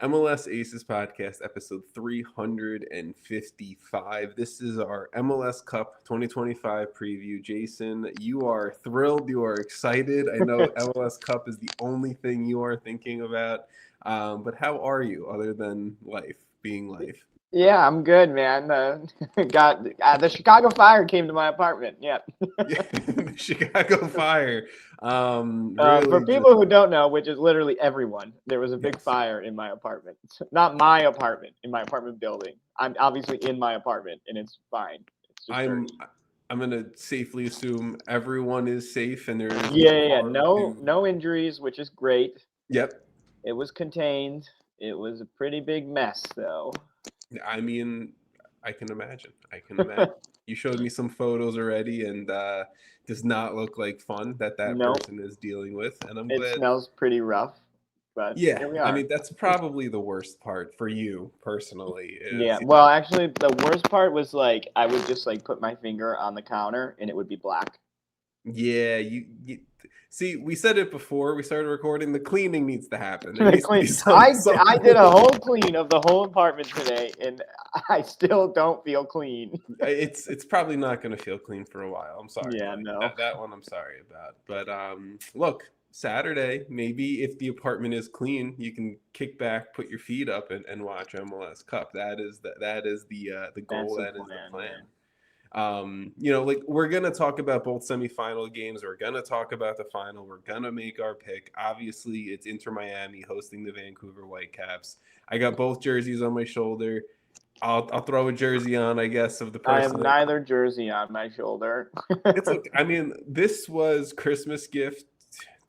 MLS Aces Podcast, episode 355. This is our MLS Cup 2025 preview. Jason, you are thrilled. You are excited. I know MLS Cup is the only thing you are thinking about. But how are you other than life, being life? Yeah, I'm good, man. The Chicago Fire came to my apartment. Yeah. The Chicago Fire. For Really just, people who don't know, which is literally everyone, there was a big yes. fire in my apartment. Not my apartment, in my apartment building. I'm obviously in my apartment, and it's fine. It's just I'm dirty. I'm gonna safely assume everyone is safe and there is no Yeah. harm No, to. no injuries, which is great. Yep. It was contained. It was a pretty big mess, though. I mean, I can imagine. I can imagine. You showed me some photos already, and does not look like fun that No, person is dealing with. And I'm it glad. smells pretty rough, but Yeah, here we I are. mean that's probably the worst part for you personally. Yeah, Is well, actually, the worst part was like I would just like put my finger on the counter and it would be black. yeah, you see. We said it before we started recording. The cleaning needs to happen. There needs to be I did a some. whole clean of the whole apartment today, and I still don't feel clean. It's probably not going to feel clean for a while. I'm sorry, Yeah, buddy. no. That one I'm sorry about. But look, Saturday, maybe if the apartment is clean, you can kick back, put your feet up, and watch MLS Cup. That is the That's goal. the That is the plan. plan. Yeah. Like we're gonna talk about both semifinal games. We're gonna talk about the final. We're gonna make our pick. Obviously, it's Inter Miami hosting the Vancouver Whitecaps. I got both jerseys on my shoulder. I'll throw a jersey on, I guess, of the I have person that neither jersey on my shoulder. it's okay. I mean, this was Christmas gift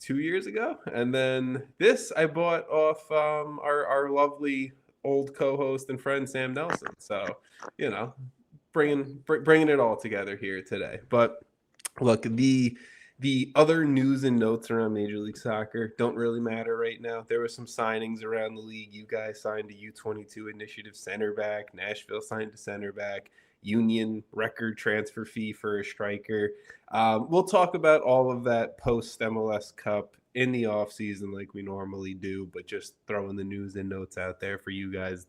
2 years ago, and then this I bought off our lovely old co-host and friend Sam Nelson. So, you know, bringing it all together here today. But look, the other news and notes around Major League Soccer don't really matter right now. There were some signings around the league. You guys signed a U22 initiative center back. Nashville signed a center back. Union record transfer fee for a striker. We'll talk about all of that post MLS Cup in the offseason like we normally do, but just throwing the news and notes out there for you guys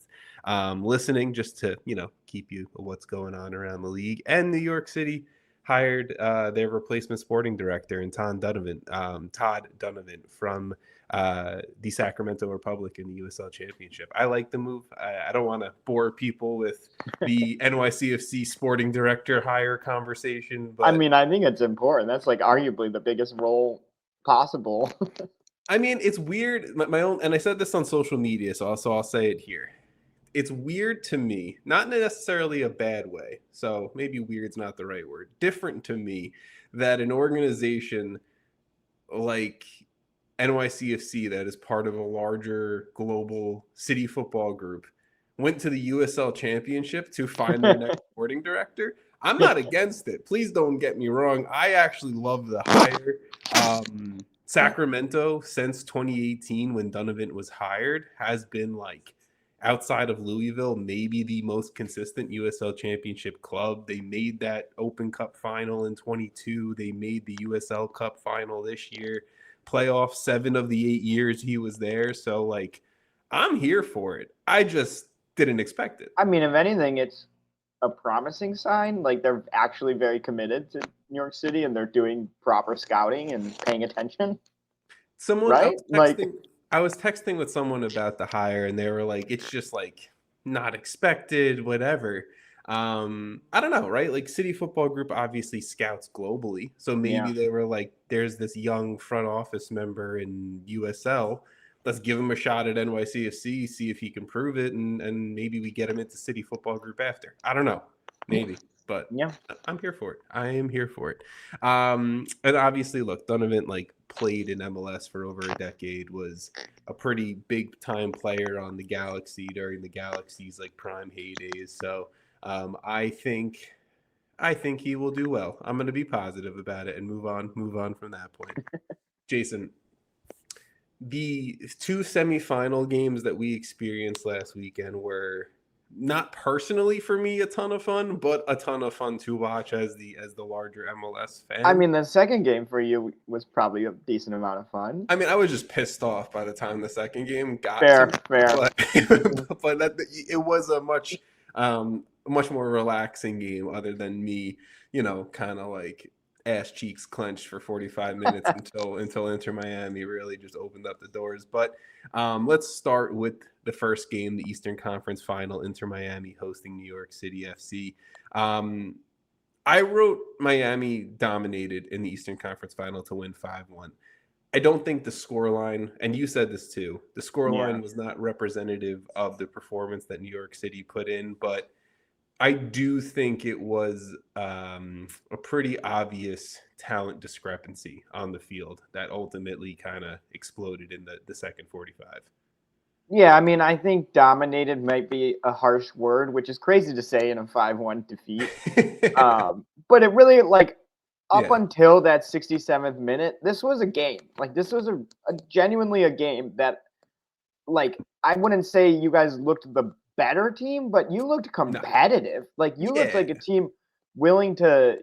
listening just to, keep you what's going on around the league. And New York City hired their replacement sporting director in Todd Dunivant from the Sacramento Republic in the USL Championship. I like the move. I don't want to bore people with the NYCFC sporting director hire conversation, I but mean, I think it's important. That's like arguably the biggest role possible. I mean, it's weird. My own, and I said this on social media, so I'll say it here. It's weird to me, not necessarily a bad way. So maybe weird's not the right word. Different to me that an organization like NYCFC, that is part of a larger global city football group, went to the USL Championship to find their next sporting director. I'm not against it. Please don't get me wrong. I actually love the hire. Sacramento, since 2018, when Dunivant was hired, has been like, outside of Louisville, maybe the most consistent USL Championship club. They made that Open Cup final in 22. They made the USL Cup final this year. Playoff 7 of the 8 years he was there. So, like, I'm here for it. I just didn't expect it. I mean, if anything, it's a promising sign. Like they're actually very committed to New York City and they're doing proper scouting and paying attention, Someone right? Like, I was texting with someone about the hire and they were like, it's just like not expected, whatever. I don't know, right? Like City Football Group obviously scouts globally. So maybe yeah. they were like, there's this young front office member in USL. Let's give him a shot at NYCFC, see if he can prove it, and maybe we get him into City Football Group after. I don't know. Maybe. But Yeah. I'm here for it. I am here for it. And obviously, look, Dunivant like played in MLS for over a decade, was a pretty big time player on the Galaxy during the Galaxy's like prime heydays. So I think he will do well. I'm going to be positive about it and move on from that point. Jason, the two semifinal games that we experienced last weekend were not personally for me a ton of fun, but a ton of fun to watch as the larger MLS fan. I mean, the second game for you was probably a decent amount of fun. I mean, I was just pissed off by the time the second game got Fair, to, fair. but it was a much more relaxing game, other than me, kind of like ass cheeks clenched for 45 minutes until Inter Miami really just opened up the doors. But let's start with the first game, the Eastern Conference Final, Inter Miami hosting New York City FC. I wrote Miami dominated in the Eastern Conference Final to win 5-1. I don't think the scoreline, and you said this too, the scoreline was not representative of the performance that New York City put in, but I do think it was a pretty obvious talent discrepancy on the field that ultimately kind of exploded in the second 45. Yeah, I mean, I think dominated might be a harsh word, which is crazy to say in a 5-1 defeat. But it really, like, up until that 67th minute, this was a game. Like, this was a genuinely a game that, like, I wouldn't say you guys looked the better team, but you looked competitive. No. Like, you looked like a team willing to,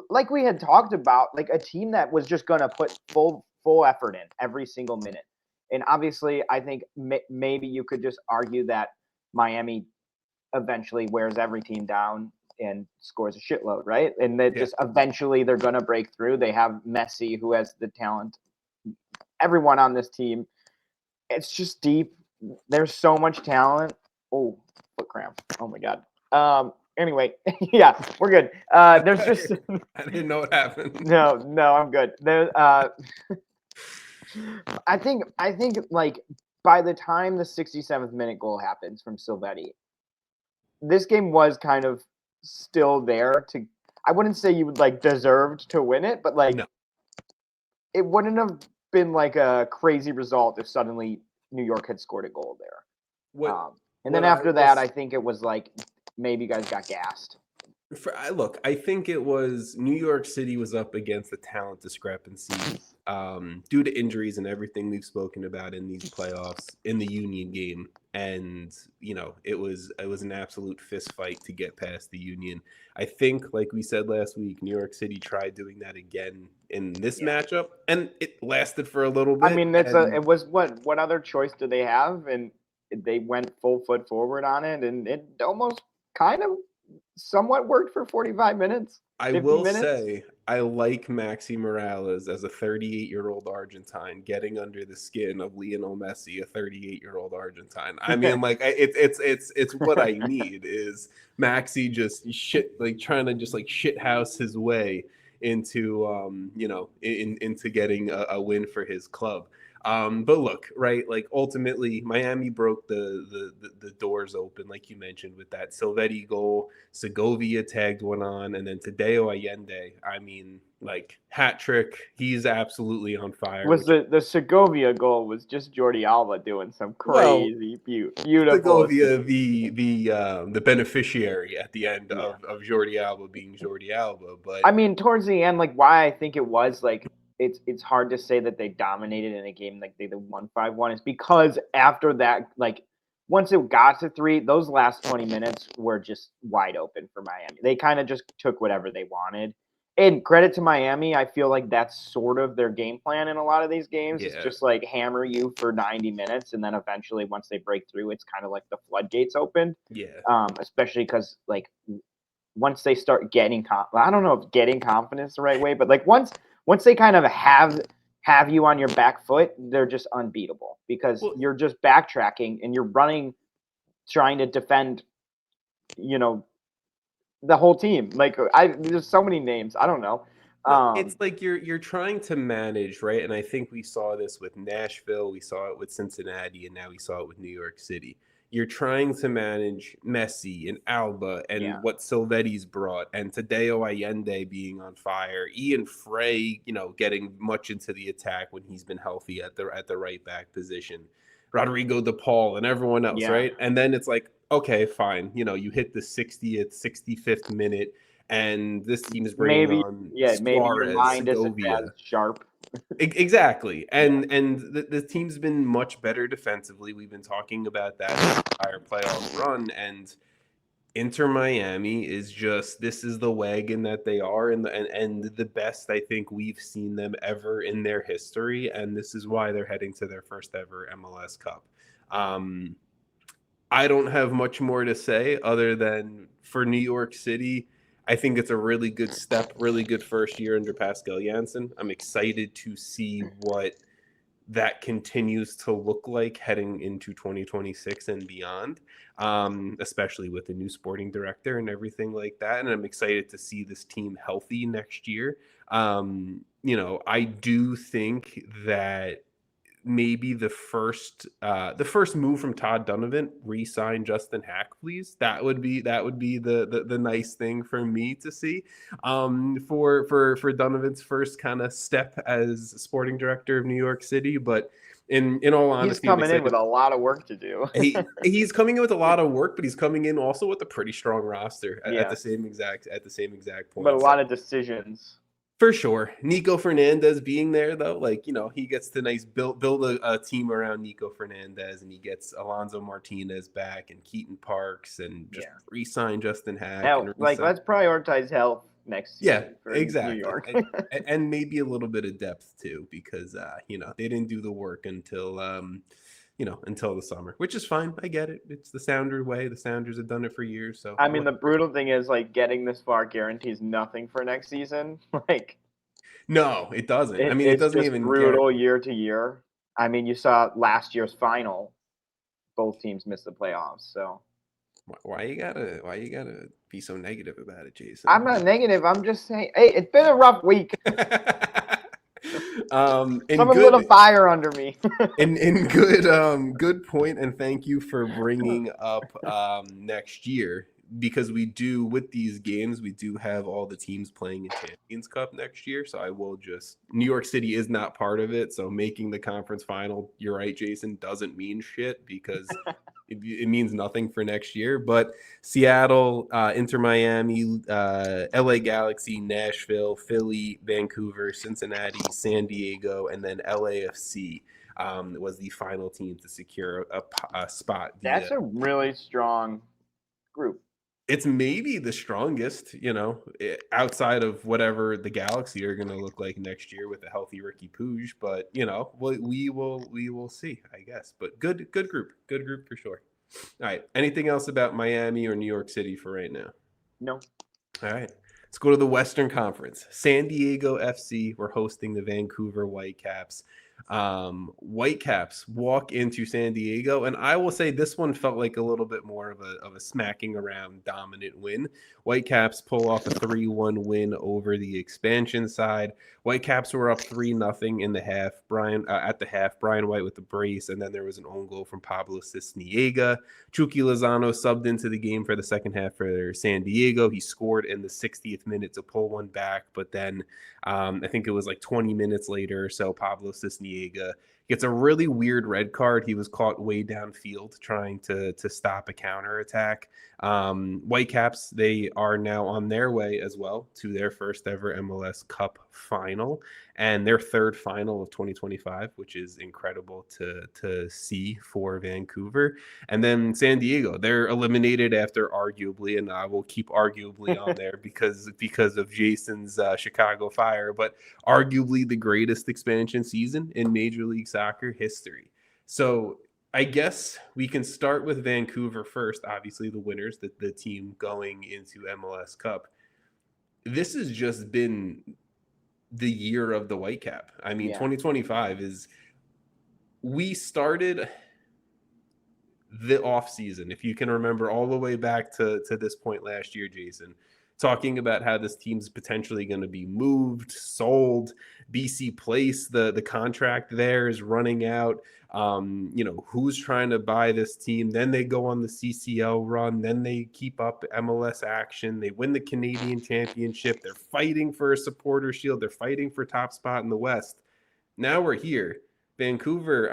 like we had talked about, like a team that was just going to put full effort in every single minute. And obviously, I think maybe you could just argue that Miami eventually wears every team down and scores a shitload, right? And that just eventually they're going to break through. They have Messi, who has the talent. Everyone on this team, it's just deep. There's so much talent. Oh, foot cramp. Oh my God. Anyway, yeah, we're good. There's just I didn't know what happened. No, I'm good. There. I think like by the time the 67th minute goal happens from Silvetti, this game was kind of still there to. I wouldn't say you would like deserved to win it, but like it wouldn't have been like a crazy result if suddenly New York had scored a goal there. And then after that, I think it was like maybe you guys got gassed. Look, I think it was New York City was up against the talent discrepancy due to injuries and everything we've spoken about in these playoffs in the Union game, and it was an absolute fist fight to get past the Union. I think, like we said last week, New York City tried doing that again in this matchup, and it lasted for a little bit. I mean, it was what other choice do they have? And they went full foot forward on it, and it almost kind of somewhat worked for 45 minutes. I will say I like Maxi Morales as a 38-year-old Argentine getting under the skin of Lionel Messi, a 38-year-old Argentine. I mean, like it's what I need is Maxi just trying to just shithouse his way into into getting a win for his club. But look, right, like ultimately Miami broke the doors open, like you mentioned, with that Silvetti goal. Segovia tagged one on, and then Tadeo Allende, I mean, like hat trick. He's absolutely on fire. Was the Segovia goal was just Jordi Alba doing some crazy beautiful. Segovia, the beneficiary at the end of Jordi Alba being Jordi Alba. But I mean, towards the end, like why I think it was like it's hard to say that they dominated in a game like they won 5-1 is because after that, like once it got to 3, those last 20 minutes were just wide open for Miami. They kind of just took whatever they wanted. And credit to Miami, I feel like that's sort of their game plan in a lot of these games. It's just like hammer you for 90 minutes, and then eventually once they break through, it's kind of like the floodgates open. Yeah. Especially because like once they start getting I don't know if getting confidence the right way, but like once they kind of have you on your back foot, they're just unbeatable because you're just backtracking and you're running, trying to defend, the whole team. Like there's so many names. I don't know. It's like you're trying to manage, right? And I think we saw this with Nashville, we saw it with Cincinnati, and now we saw it with New York City. You're trying to manage Messi and Alba and what Silvetti's brought, and Tadeo Allende being on fire, Ian Frey, getting much into the attack when he's been healthy at the right back position, Rodrigo DePaul and everyone else, right? And then it's like, okay, fine, you hit the 60th, 65th minute, and this team is bringing on maybe your mind isn't as sharp. Exactly. And the team's been much better defensively. We've been talking about that entire playoff run, and Inter Miami is just, this is the wagon that they are, and the best I think we've seen them ever in their history, and this is why they're heading to their first ever MLS Cup. I don't have much more to say other than for New York City, I think it's a really good step, really good first year under Pascal Janssen. I'm excited to see what that continues to look like heading into 2026 and beyond, especially with the new sporting director and everything like that. And I'm excited to see this team healthy next year. I do think that maybe the first move from Todd Dunivant, re-sign Justin Hack, please. That would be the nice thing for me to see, for Dunivant's first kind of step as sporting director of New York City. But in all honesty, he's coming in with a lot of work to do. he's coming in with a lot of work, but he's coming in also with a pretty strong roster Yeah. at the same exact point. But a lot of decisions. For sure. Nico Fernandez being there, though, he gets to build a team around Nico Fernandez, and he gets Alonso Martinez back and Keaton Parks, and just re-sign Justin Hack. Let's prioritize health next season for exactly. New York. and maybe a little bit of depth, too, because, they didn't do the work until the summer, which is fine. I get it. It's the Sounder way. The Sounders have done it for years. So the brutal thing is, getting this far guarantees nothing for next season. No, it doesn't. It doesn't just even brutal year to year. You saw last year's final. Both teams missed the playoffs. So why you gotta be so negative about it, Jason? I'm not negative. I'm just saying, hey, it's been a rough week. Someone lit a fire under me. and good point, and thank you for bringing up next year, because we do, with these games, we do have all the teams playing in Champions Cup next year. So New York City is not part of it. So making the conference final, you're right, Jason, doesn't mean shit, because it means nothing for next year. But Seattle, Inter Miami, LA Galaxy, Nashville, Philly, Vancouver, Cincinnati, San Diego, and then LAFC was the final team to secure a spot. That's a really strong group. It's maybe the strongest, outside of whatever the Galaxy are going to look like next year with a healthy Ricky Puig. But we will see, I guess. But good group for sure. All right. Anything else about Miami or New York City for right now? No. All right. Let's go to the Western Conference. San Diego FC, we're hosting the Vancouver Whitecaps. Whitecaps walk into San Diego, and I will say this one felt like a little bit more of a smacking around dominant win. Whitecaps pull off a 3-1 win over the expansion side. Whitecaps were up 3-0 in the half. At the half, Brian White with the brace, and then there was an own goal from Pablo Cisniega. Chucky Lozano subbed into the game for the second half for San Diego. He scored in the 60th minute to pull one back, but then I think it was 20 minutes later or so, Pablo Cisniega gets a really weird red card. He was caught way downfield trying to stop a counterattack. Whitecaps, they are now on their way as well to their first ever MLS Cup final and their third final of 2025, which is incredible to see for Vancouver. And then San Diego, they're eliminated after arguably, and I will keep arguably on there because of Jason's Chicago Fire, but arguably the greatest expansion season in Major League Soccer history. So I guess we can start with Vancouver first. Obviously, the winners, the team going into MLS Cup. This has just been the year of the Whitecap. 2025 is. We started the offseason, if you can remember, all the way back to this point last year, Jason, talking about how this team's potentially going to be moved, sold. BC Place, the contract there is running out. Who's trying to buy this team? Then they go on the CCL run. Then they keep up MLS action. They win the Canadian Championship. They're fighting for a supporter shield. They're fighting for top spot in the West. Now we're here. Vancouver,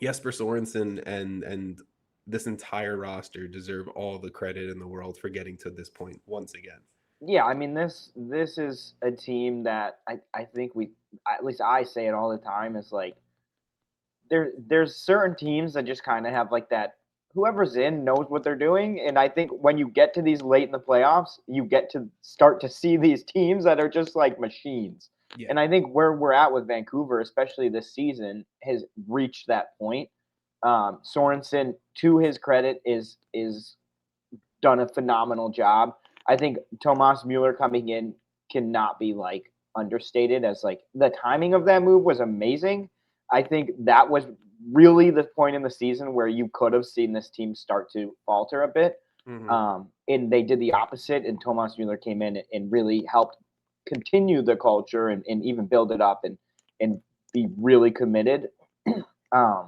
Jesper Sorensen and this entire roster deserve all the credit in the world for getting to this point once again. Yeah, I mean this is a team that I think at least I say it all the time is like there's certain teams that just kind of have like that whoever's in knows what they're doing, and I think when you get to these late in the playoffs, you get to start to see these teams that are just like machines. Yeah. And I think where we're at with Vancouver, especially this season, has reached that point. Sorensen, to his credit, is done a phenomenal job. I think Tomas Mueller coming in cannot be like understated as like the timing of that move was amazing. I think that was really the point in the season where you could have seen this team start to falter a bit. And they did the opposite, and Tomas Mueller came in and really helped continue the culture and even build it up and be really committed. I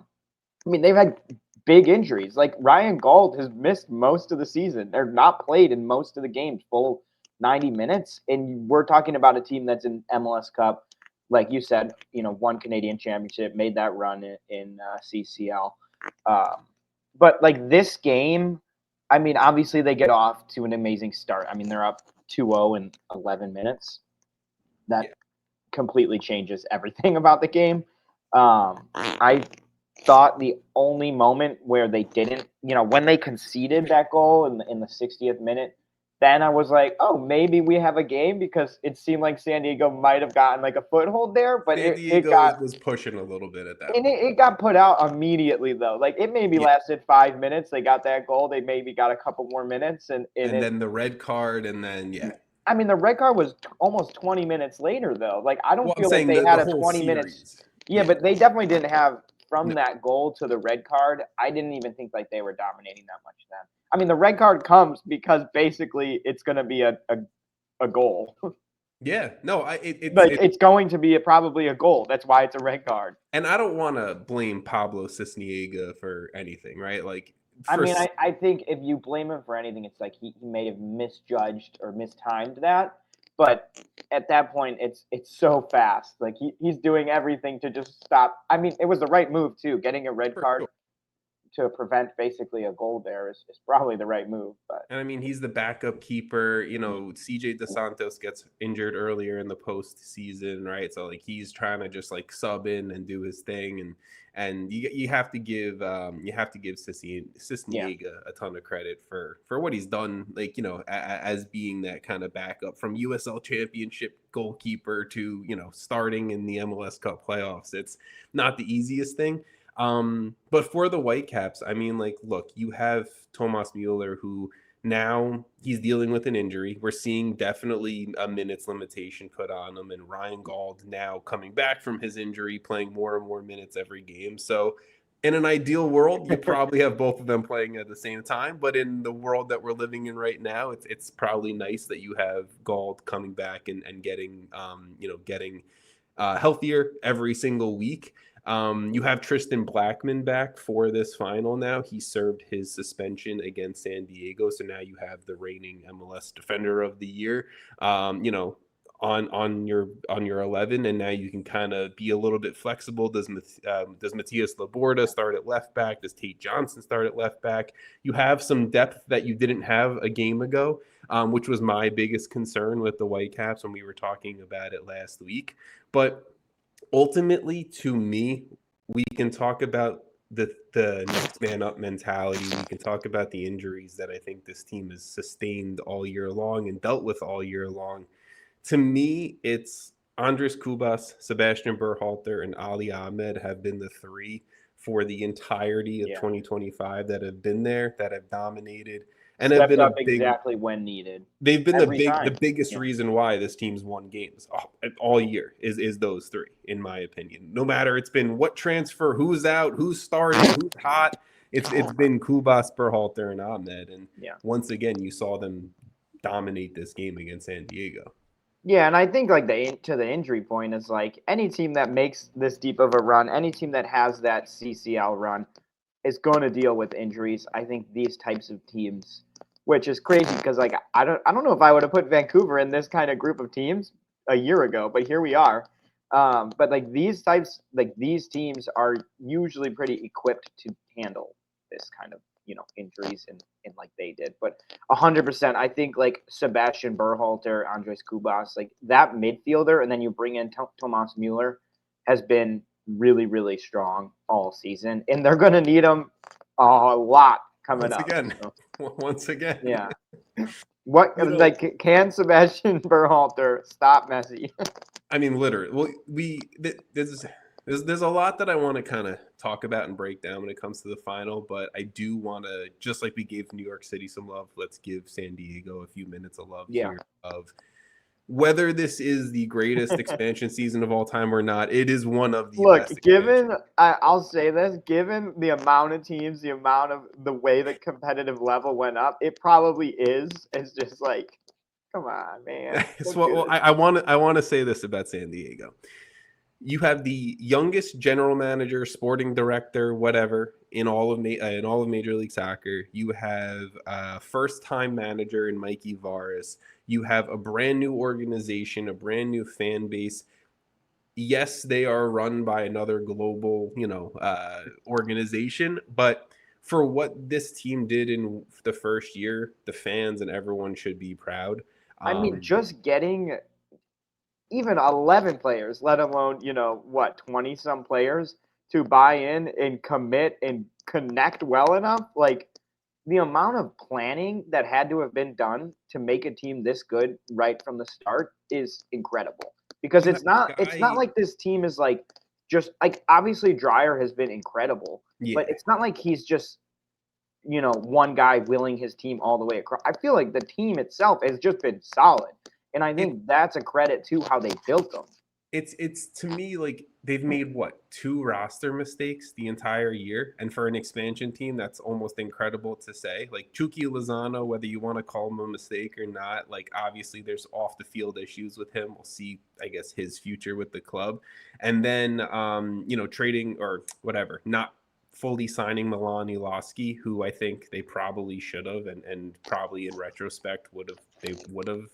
mean, they've had big injuries. Like Ryan Gauld has missed most of the season. They're not played in most of the games, full 90 minutes. And we're talking about a team that's in MLS Cup, like you said, won Canadian Championship, made that run in CCL. But like this game, I mean, obviously they get off to an amazing start. I mean, they're up 2-0 in 11 minutes. That completely changes everything about the game. I thought the only moment where they didn't, when they conceded that goal in the 60th minute, then I was like, oh, maybe we have a game because it seemed like San Diego might have gotten like a foothold there, but San it Diego got was pushing a little bit at that and point. it got put out immediately though. Like it maybe Yeah. lasted 5 minutes. They got that goal. They maybe got a couple more minutes, and then the red card, and then I mean, the red card was almost 20 minutes later, though. Like, I don't Well, I'm feel like saying they the had a whole 20 minutes. series. Yeah, but they definitely didn't have from No. that goal to the red card. I didn't even think like they were dominating that much then. I mean, the red card comes because basically it's going to be a goal. Yeah, no, It's going to be probably a goal. That's why it's a red card. And I don't want to blame Pablo Cisniega for anything, right? Like, I mean, I think if you blame him for anything, it's like he may have misjudged or mistimed that. But at that point, it's so fast. Like he's doing everything to just stop. I mean, it was the right move too. Getting a red card to prevent basically a goal there is probably the right move. But And I mean, he's the backup keeper. CJ DeSantos gets injured earlier in the postseason, right? So like he's trying to just like sub in and do his thing, and you have to give Cisniega a ton of credit for what he's done. Like as being that kind of backup from USL Championship goalkeeper to starting in the MLS Cup playoffs. It's not the easiest thing. But for the Whitecaps, I mean, like, look, you have Tomas Mueller, who now he's dealing with an injury. We're seeing definitely a minutes limitation put on him, and Ryan Gauld now coming back from his injury, playing more and more minutes every game. So in an ideal world, you probably have both of them playing at the same time. But in the world that we're living in right now, it's probably nice that you have Gauld coming back and getting healthier every single week. You have Tristan Blackman back for this final now. He served his suspension against San Diego, so now you have the reigning MLS Defender of the Year, on your 11, and now you can kind of be a little bit flexible. Does Matias Laborda start at left back? Does Tate Johnson start at left back? You have some depth that you didn't have a game ago, which was my biggest concern with the Whitecaps when we were talking about it last week. But ultimately, to me, we can talk about the next man up mentality. We can talk about the injuries that I think this team has sustained all year long and dealt with all year long. To me, it's Andres Cubas, Sebastian Berhalter, and Ali Ahmed have been the three for the entirety of 2025 that have been there, that have dominated, and have been exactly when needed. They've been the biggest reason why this team's won games all year is those three, in my opinion. No matter it's been what transfer, who's out, who's starting, who's hot, it's been Kubas, Berhalter, and Ahmed. And once again, you saw them dominate this game against San Diego. Yeah, and I think like to the injury point is like any team that makes this deep of a run, any team that has that CCL run is going to deal with injuries. I think these types of teams, which is crazy because like I don't know if I would have put Vancouver in this kind of group of teams a year ago, but here we are. But like these teams are usually pretty equipped to handle this kind of injuries in like they did. But 100%, I think like Sebastian Berhalter, Andres Kubas, like that midfielder, and then you bring in Thomas Mueller has been really, really strong all season, and they're going to need him a lot coming up. Once again. Yeah. What like can Sebastian Berhalter stop Messi? I mean, literally. Well, there's a lot that I want to kind of talk about and break down when it comes to the final, but I do want to, just like we gave New York City some love, let's give San Diego a few minutes of love here of whether this is the greatest expansion season of all time or not. It is one of the best. I'll say this, given the amount of teams, the amount of the way the competitive level went up, it probably is. It's just like, come on, man. Well, I want to say this about San Diego. You have the youngest general manager, sporting director, whatever, in all of Major League Soccer. You have a first-time manager in Mikey Varas. You have a brand new organization, a brand new fan base. Yes, they are run by another global, organization, but for what this team did in the first year, the fans and everyone should be proud. I mean, just getting even 11 players, let alone, 20-some players to buy in and commit and connect well enough, like the amount of planning that had to have been done to make a team this good right from the start is incredible. Because it's not like this team is like just like obviously Dreyer has been incredible, but it's not like he's just one guy willing his team all the way across. I feel like the team itself has just been solid. And I think that's a credit to how they built them. It's to me like they've made 2 roster mistakes the entire year, and for an expansion team, that's almost incredible to say. Like Chucky Lozano, whether you want to call him a mistake or not, like obviously there's off the field issues with him. We'll see, I guess, his future with the club, and then trading or whatever, not fully signing Milan Iloski, who I think they probably should have, and probably in retrospect would have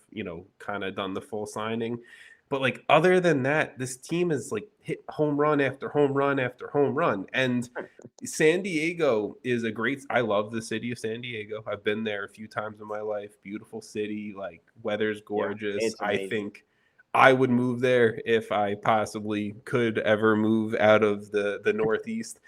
kind of done the full signing. But like other than that, this team is like hit home run after home run after home run. And San Diego is I love the city of San Diego. I've been there a few times in my life. Beautiful city, like weather's gorgeous. I think I would move there if I possibly could ever move out of the Northeast.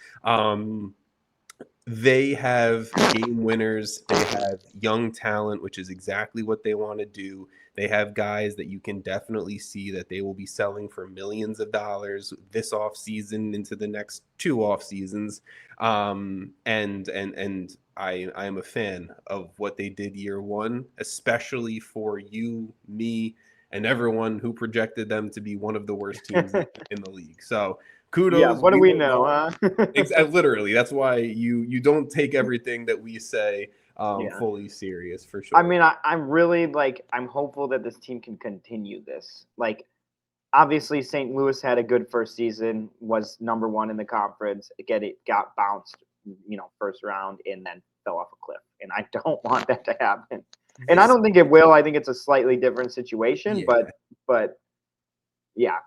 They have game winners. They have young talent, which is exactly what they want to do. They have guys that you can definitely see that they will be selling for millions of dollars this offseason into the next 2 off seasons. And I am a fan of what they did year one, especially for you, me, and everyone who projected them to be one of the worst teams in the league. So kudos. Yeah, what do we know, huh? Literally, that's why you don't take everything that we say fully serious, for sure. I mean, I'm really I'm hopeful that this team can continue this. Like, obviously, St. Louis had a good first season, was number 1 in the conference. It got bounced, first round, and then fell off a cliff. And I don't want that to happen. And I don't think it will. I think it's a slightly different situation, but yeah,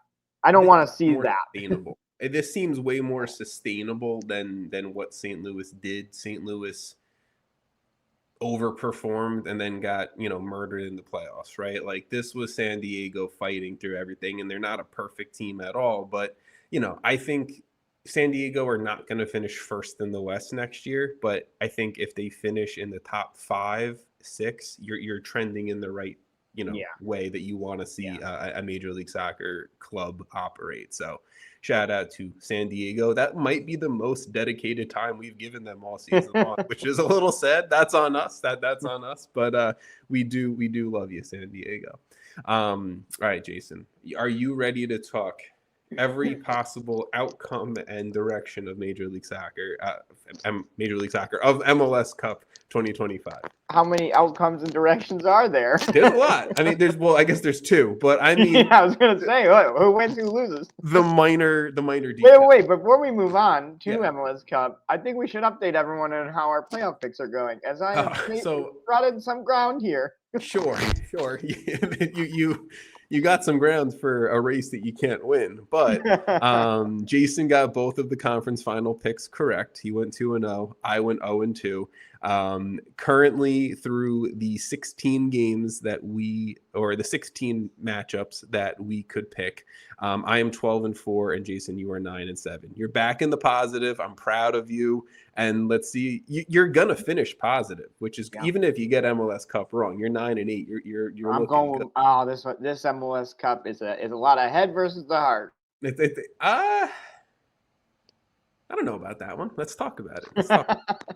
I don't want to see that. Sustainable. This seems way more sustainable than what St. Louis did. St. Louis overperformed and then got murdered in the playoffs, right? Like this was San Diego fighting through everything, and they're not a perfect team at all, but I think San Diego are not going to finish first in the West next year, but I think if they finish in the top 5, 6, you're trending in the right way that you want to see a Major League Soccer club operate. So shout out to San Diego. That might be the most dedicated time we've given them all season long, which is a little sad. That's on us. That's on us. But we do love you, San Diego. All right, Jason, are you ready to talk every possible outcome and direction of Major League Soccer of MLS Cup 2025? How many outcomes and directions are there? There's a lot. I mean, I guess there's 2, but I mean, I was gonna say, who wins, who loses? The minor details. Wait, before we move on to MLS Cup, I think we should update everyone on how our playoff picks are going, as I brought in some ground here. Sure. you got some grounds for a race that you can't win. But Jason got both of the conference final picks correct. He went 2-0. I went 0-2. Currently, through the 16 games the 16 matchups that we could pick, I am 12-4, and Jason, you are 9-7. You're back in the positive. I'm proud of you. And let's see, you're gonna finish positive, which is even if you get MLS Cup wrong, you're 9-8. You're I'm looking going. good. This MLS Cup is a lot of head versus the heart. I don't know about that one. Let's talk about it.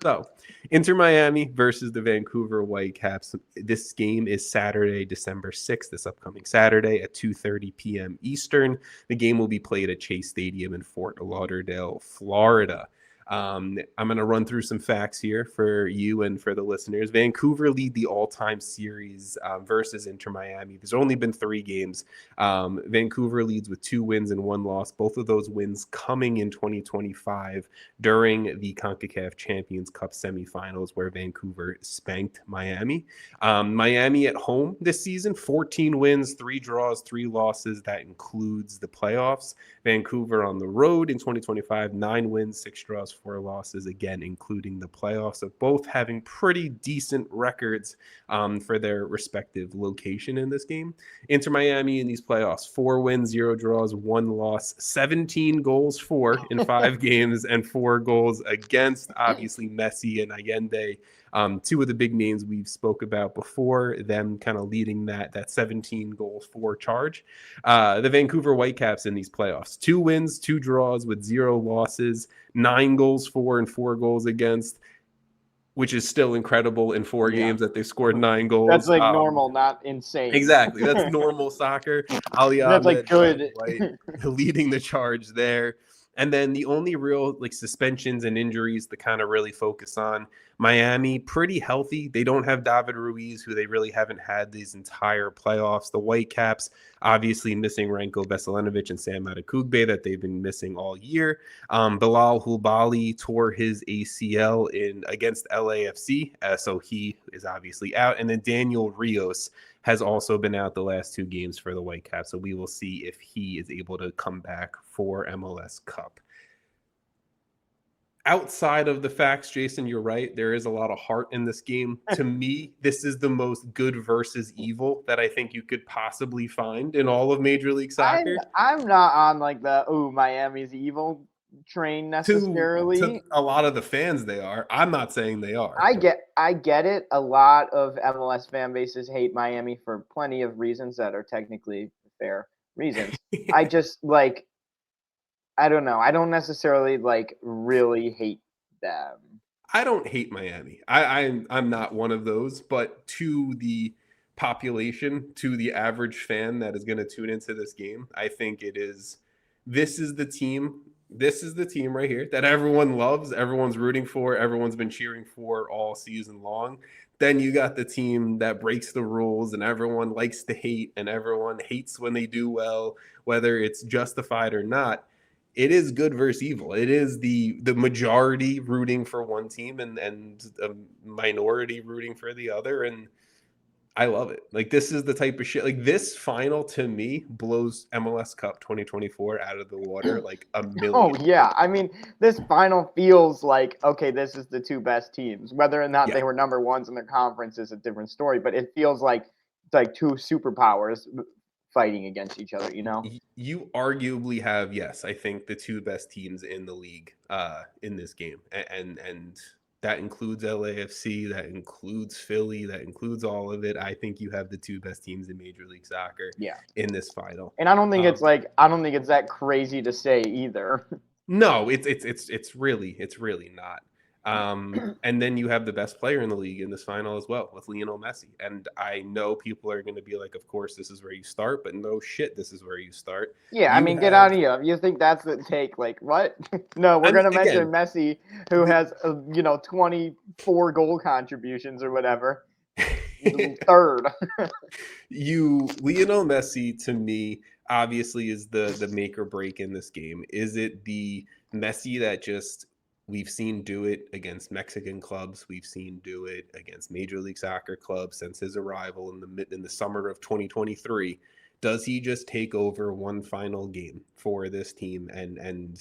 So, Inter Miami versus the Vancouver Whitecaps. This game is Saturday, December 6th, this upcoming Saturday at 2:30 p.m. Eastern. The game will be played at Chase Stadium in Fort Lauderdale, Florida. I'm going to run through some facts here for you and for the listeners. Vancouver lead the all-time series versus Inter Miami. There's only been 3 games. Vancouver leads with 2 wins and 1 loss. Both of those wins coming in 2025 during the CONCACAF Champions Cup semifinals, where Vancouver spanked Miami. Miami at home this season, 14 wins, 3 draws, 3 losses. That includes the playoffs. Vancouver on the road in 2025, 9 wins, 6 draws, 4 losses, again, including the playoffs. So both having pretty decent records for their respective location in this game. Inter Miami in these playoffs, 4 wins, 0 draws, 1 loss, 17 goals for in 5 games, and 4 goals against. Obviously, Messi and Allende, 2 of the big names we've spoke about before, them kind of leading that 17 goals for charge. The Vancouver Whitecaps in these playoffs, 2 wins, 2 draws with 0 losses, 9 goals for and 4 goals against, which is still incredible in 4 games that they scored 9 goals. That's like normal, not insane. Exactly. That's normal soccer. Ali Ahmed, like good. White, leading the charge there. And then the only real suspensions and injuries to kind of really focus on, Miami, pretty healthy. They don't have David Ruiz, who they really haven't had these entire playoffs. The Whitecaps, obviously missing Ranko Veselinovic and Sam Adekugbe that they've been missing all year. Bilal Houlibaly tore his ACL against LAFC, so he is obviously out. And then Daniel Rios has also been out the last 2 games for the Whitecaps, so we will see if he is able to come back for MLS Cup. Outside of the facts, Jason, you're right. There is a lot of heart in this game. To me, this is the most good versus evil that I think you could possibly find in all of Major League Soccer. I'm not on Miami's evil train necessarily. To a lot of the fans, they are. I'm not saying they are. I get it. A lot of MLS fan bases hate Miami for plenty of reasons that are technically fair reasons. I just I don't know. I don't necessarily really hate them. I don't hate Miami. I'm not one of those, but to the population, to the average fan that is going to tune into this game, I think this is the team right here that everyone loves, everyone's rooting for, everyone's been cheering for all season long. Then you got the team that breaks the rules and everyone likes to hate and everyone hates when they do well, whether it's justified or not. It is good versus evil. It is the majority rooting for one team and a minority rooting for the other. And I love it. This is the type of shit. This final to me blows MLS Cup 2024 out of the water a million. Oh yeah, I mean this final feels like this is the 2 best teams. Whether or not they were number ones in the conference is a different story, but it feels like it's 2 superpowers fighting against each other. You arguably have, yes, I think the 2 best teams in the league in this game, and that includes LAFC, that includes Philly, that includes all of it. I think you have the 2 best teams in Major League Soccer in this final. And I don't think it's that crazy to say either. No, it's really not. And then you have the best player in the league in this final as well with Lionel Messi. And I know people are going to be like, of course, this is where you start, but no shit, this is where you start. Yeah, get out of here. You think that's the take? What? No, we're going to mention Messi, who has 24 goal contributions or whatever. Third. Lionel Messi, to me, obviously is the make or break in this game. Is it the Messi that we've seen do it against Mexican clubs. We've seen do it against Major League Soccer clubs since his arrival in the summer of 2023. does he just take over one final game for this team and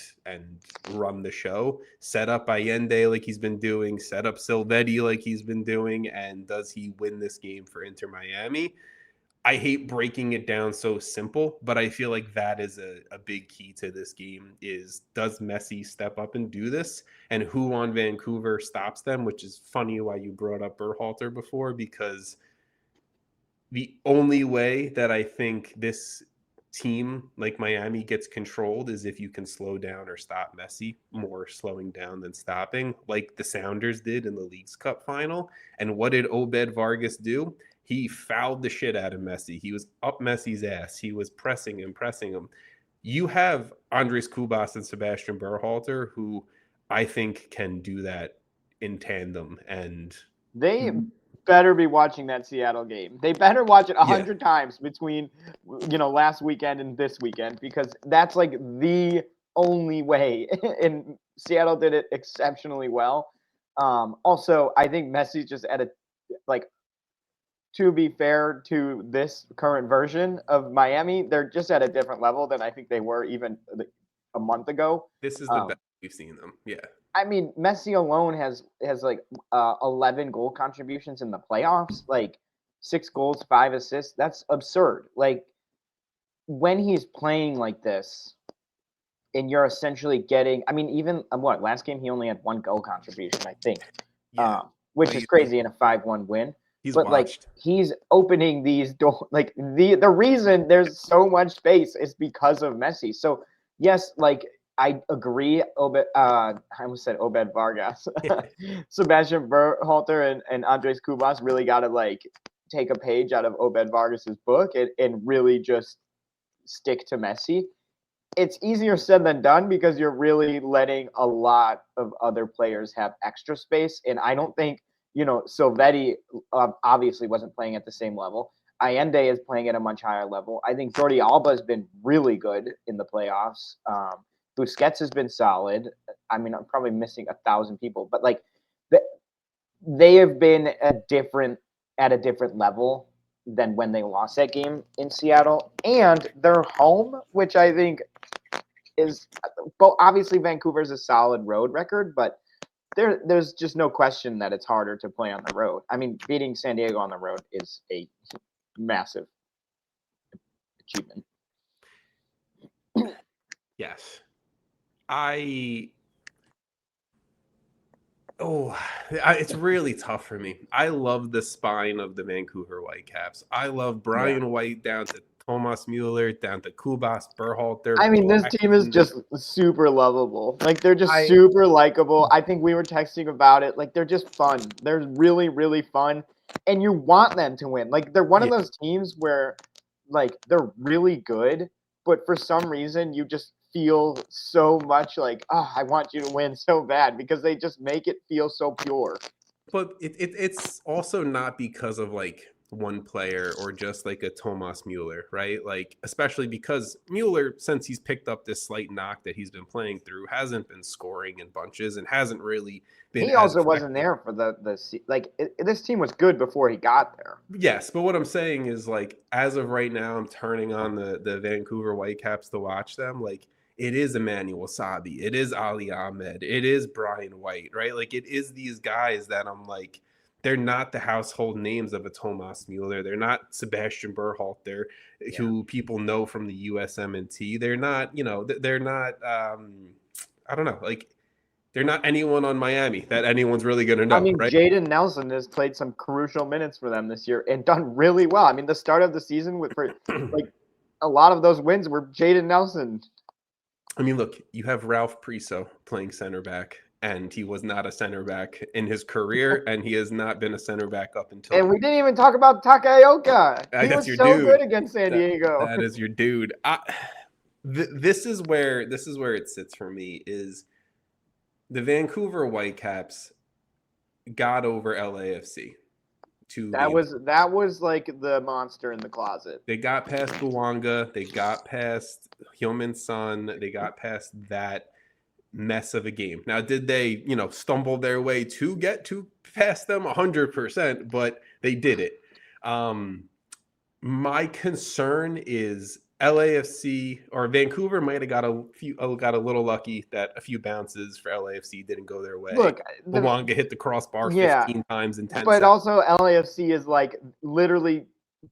run the show, set up Allende like he's been doing, set up Silvetti like he's been doing, and does he win this game for Inter Miami? I hate breaking it down so simple, but I feel like that is a big key to this game is, does Messi step up and do this? And who on Vancouver stops them? Which is funny why you brought up Berhalter before, because the only way that I think this team like Miami gets controlled is if you can slow down or stop Messi, more slowing down than stopping, like the Sounders did in the Leagues Cup final. And what did Obed Vargas do? He fouled the shit out of Messi. He was up Messi's ass. He was pressing him. You have Andres Kubas and Sebastian Berhalter, who I think can do that in tandem. And they better be watching that Seattle game. They better watch it 100 times between, last weekend and this weekend, because that's like the only way. And Seattle did it exceptionally well. Also, I think Messi's just at to be fair to this current version of Miami, they're just at a different level than I think they were even a month ago. This is the best we've seen them. Yeah. I mean, Messi alone has 11 goal contributions in the playoffs, 6 goals, 5 assists. That's absurd. Like, when he's playing like this, and you're essentially getting, I mean, even last game he only had 1 goal contribution, I think, which is crazy in a 5-1 win. He's opening these doors. Like, the reason there's so much space is because of Messi. So yes, I agree. I almost said Obed Vargas. Sebastian Berhalter and Andres Kubas really got to take a page out of Obed Vargas's book and really just stick to Messi. It's easier said than done because you're really letting a lot of other players have extra space. And I don't think, Silvetti obviously wasn't playing at the same level. Allende is playing at a much higher level. I think Jordi Alba has been really good in the playoffs. Busquets has been solid. I mean, I'm probably missing 1,000 people, but they have been at a different level than when they lost that game in Seattle, and they're home, which I think is, well, obviously Vancouver's a solid road record, but there's just no question that it's harder to play on the road. I mean, beating San Diego on the road is a massive achievement. Yes. It's really tough for me. I love the spine of the Vancouver Whitecaps. I love Brian White down to Thomas Mueller, down to Kubas, Berhalter. I mean, this team is just super lovable. They're just super likable. I think we were texting about it. They're just fun. They're really, really fun. And you want them to win. They're one of those teams where, they're really good, but for some reason you just feel so much I want you to win so bad because they just make it feel so pure. But it's also not because of one player or just a Thomas Mueller, right? Especially because Mueller, since he's picked up this slight knock that he's been playing through, hasn't been scoring in bunches and hasn't really been. He also wasn't there for this team was good before he got there. Yes, but what I'm saying is as of right now, I'm turning on the Vancouver Whitecaps to watch them. It is Emmanuel Sabi, it is Ali Ahmed, it is Brian White, right? It is these guys that I'm they're not the household names of a Thomas Mueller. They're not Sebastian Berhalter, who people know from the USMNT. They're not, they're not, I don't know, they're not anyone on Miami that anyone's really going to know. I mean, right? Jaden Nelson has played some crucial minutes for them this year and done really well. I mean, the start of the season for a lot of those wins were Jaden Nelson. I mean, look, you have Ralph Priso playing center back, and he was not a center back in his career, and he has not been a center back up until. And we didn't even talk about Takaoka. He was so good against San Diego. That is your dude. This is where it sits for me. Is the Vancouver Whitecaps got over LAFC. That was the monster in the closet. They got past Buwanga. They got past Heung-min Son. They got past that mess of a game. Now, did they, stumble their way to get to past them 100%? But they did it. My concern is LAFC or Vancouver might have got got a little lucky that a few bounces for LAFC didn't go their way. Look, Belonga hit the crossbar yeah, 15 times in 10 but seconds. also LAFC is like literally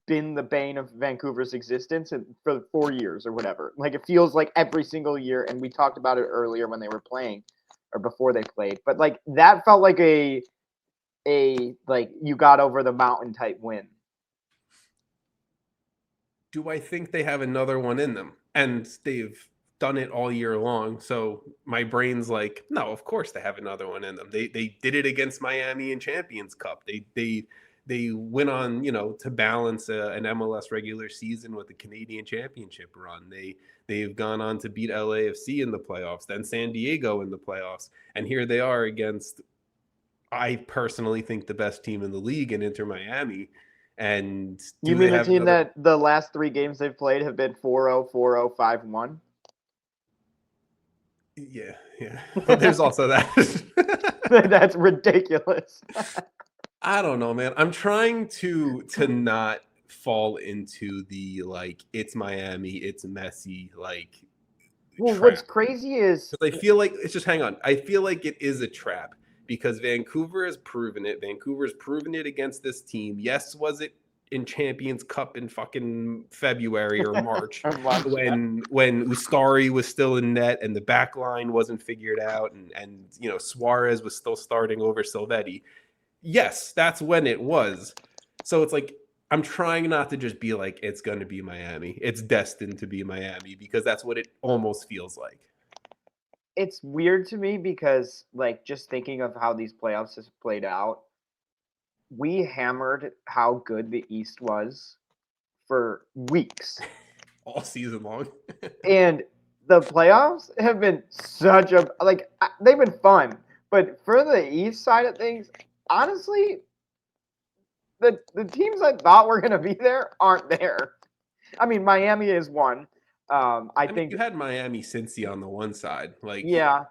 been the bane of Vancouver's existence for 4 years or whatever. Like it feels like every single year, and we talked about it earlier when they were playing or before they played. But like that felt like a like you got over the mountain type win. Do I think they have another one in them? And they've done it all year long. So my brain's like, no, of course they have another one in them. They did it against Miami in Champions Cup. They went on, to balance an MLS regular season with the Canadian Championship run. They've gone on to beat LAFC in the playoffs, then San Diego in the playoffs, and here they are against, I personally think, the best team in the league in Inter Miami. And you mean the team that the last 3 games they've played have been 4-0, 4-0, 5-1? Yeah. But there's also that. That's ridiculous. I don't know, man. I'm trying to not fall into the it's Miami, it's Messi Well, trap. what's crazy is I feel like it's just hang on. I feel like it is a trap because Vancouver has proven it. Vancouver's proven it against this team. Yes, was it in Champions Cup in fucking February or March when Ustari was still in net and the back line wasn't figured out and Suarez was still starting over Silvetti. Yes, that's when it was. So it's like I'm trying not to just be like it's going to be Miami. It's destined to be Miami because that's what it almost feels like. It's weird to me because just thinking of how these playoffs has played out, we hammered how good the East was for weeks. All season long. And the playoffs have been such a they've been fun. But for the East side of things, honestly, the teams I thought were going to be there aren't there. I mean, Miami is one. I think you had Miami Cincy on the one side. Yeah.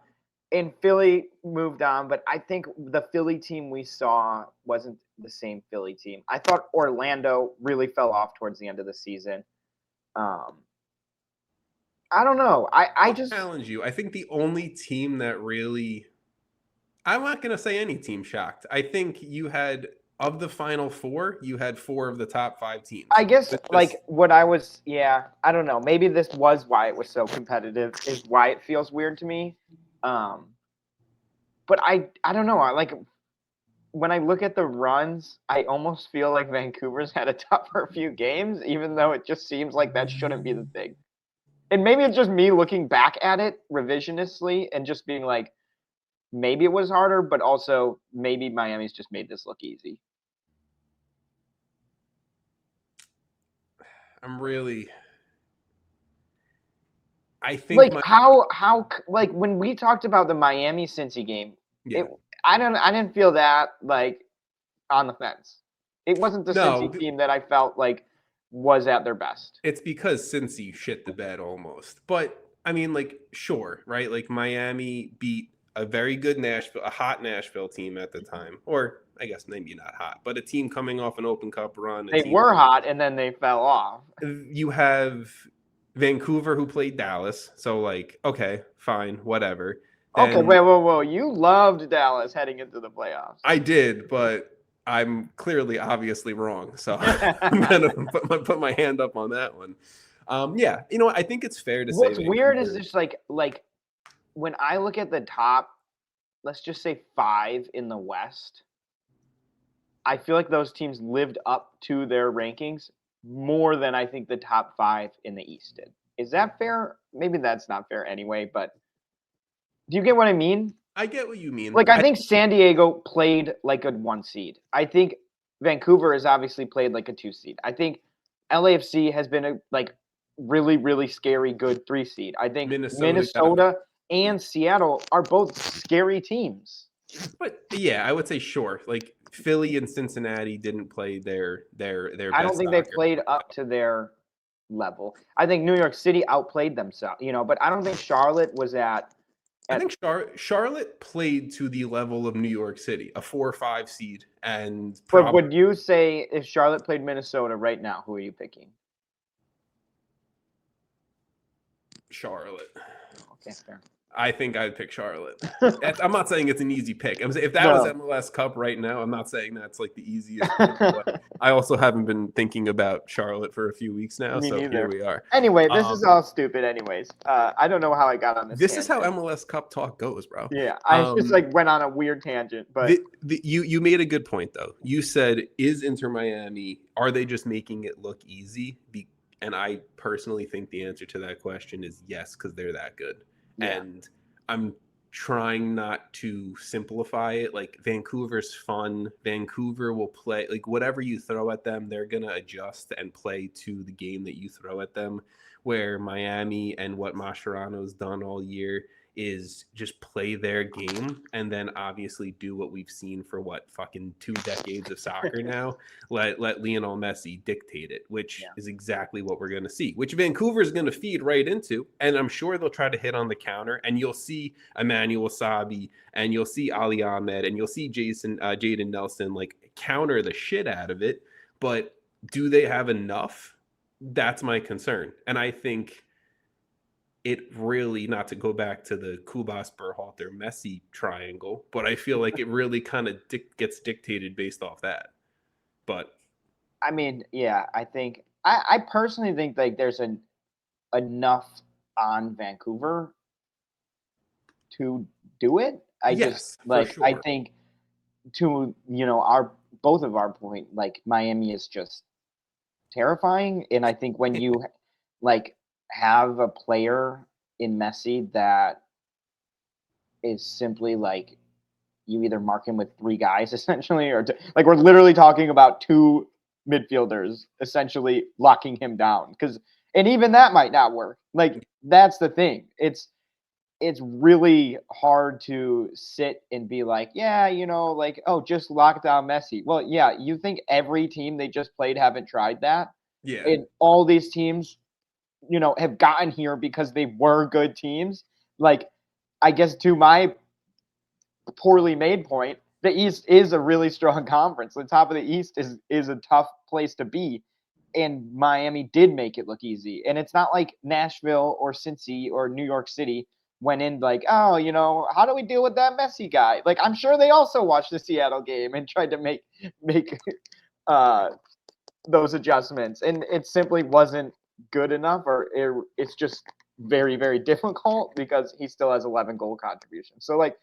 And Philly moved on, but I think the Philly team we saw wasn't the same Philly team. I thought Orlando really fell off towards the end of the season. I don't know. I just challenge you. I think the only team that really, I'm not going to say any team shocked. I think you had, of the Final Four, you had 4 of the top 5 teams. I guess I don't know. Maybe this was why it was so competitive, is why it feels weird to me. But I don't know. When I look at the runs, I almost feel like Vancouver's had a tougher few games, even though it just seems like that shouldn't be the thing. And maybe it's just me looking back at it revisionistly and just being like, maybe it was harder, but also maybe Miami's just made this look easy. I think when we talked about the Miami Cincy game, I didn't feel that on the fence. It wasn't the Cincy team that I felt like was at their best. It's because Cincy shit the bed almost. But I mean, sure, right? Miami beat a very good a hot Nashville team at the time, or I guess maybe not hot, but a team coming off an Open Cup run. They were hot and then they fell off. You have Vancouver who played Dallas, so okay, fine, whatever. Then, okay, whoa! You loved Dallas heading into the playoffs. I did, but I'm clearly, obviously wrong. So I'm gonna put my hand up on that one. Yeah, I think it's fair to say. What's weird is just when I look at the top, let's just say 5 in the West, I feel like those teams lived up to their rankings more than I think the top 5 in the East did. Is that fair? Maybe that's not fair anyway, but do you get what I mean? I get what you mean. I think San Diego played like a 1 seed. I think Vancouver has obviously played like a 2 seed. I think LAFC has been a really, really scary good 3 seed. I think Minnesota and Seattle are both scary teams. But yeah, I would say sure. Philly and Cincinnati didn't play their I don't think they played up to their level. I think New York City outplayed themselves, but I don't think Charlotte was at I think Charlotte played to the level of New York City, a 4 or 5 seed, and But would you say if Charlotte played Minnesota right now, who are you picking? Charlotte. Okay, fair. I think I'd pick Charlotte. I'm not saying it's an easy pick. I'm saying if that was MLS Cup right now, I'm not saying that's like the easiest pick, but I also haven't been thinking about Charlotte for a few weeks now, Me so neither. here we are. Anyway, this is all stupid anyways. I don't know how I got on this This tangent. Is how MLS Cup talk goes, bro. Yeah, I just like went on a weird tangent, but you made a good point though. You said, is Inter Miami, are they just making it look easy? And I personally think the answer to that question is yes, because they're that good. Yeah. And I'm trying not to simplify it. Like, Vancouver's fun. Vancouver will play, like, whatever you throw at them, they're going to adjust and play to the game that you throw at them. Where Miami and what Mascherano's done all year is just play their game and then obviously do what we've seen for fucking 2 decades of soccer now. Let Lionel Messi dictate it, which is exactly what we're going to see, which Vancouver is going to feed right into. And I'm sure they'll try to hit on the counter, and you'll see Emmanuel Sabi and you'll see Ali Ahmed and you'll see Jaden Nelson like counter the shit out of it. But do they have enough? That's my concern. And I think it really, not to go back to the Kubas, Berhalter, Messi triangle, but I feel like it really kind of gets dictated based off that. But I mean, yeah, I think I personally think like there's enough on Vancouver to do it. I think to both of our point, like Miami is just terrifying, and I think when you like have a player in Messi that is simply like you either mark him with 3 guys essentially, or like we're literally talking about 2 midfielders essentially locking him down, and even that might not work. Like, that's the thing. It's really hard to sit and be like, yeah, like, oh, just lock down Messi. Well, yeah, you think every team they just played haven't tried that? Yeah. And all these teams have gotten here because they were good teams. Like, I guess to my poorly made point, the East is a really strong conference. The top of the East is a tough place to be. And Miami did make it look easy. And it's not like Nashville or Cincy or New York City went in like, oh, how do we deal with that Messi guy? Like, I'm sure they also watched the Seattle game and tried to make those adjustments. And it simply wasn't good enough, or it's just very, very difficult because he still has 11 goal contributions. So like,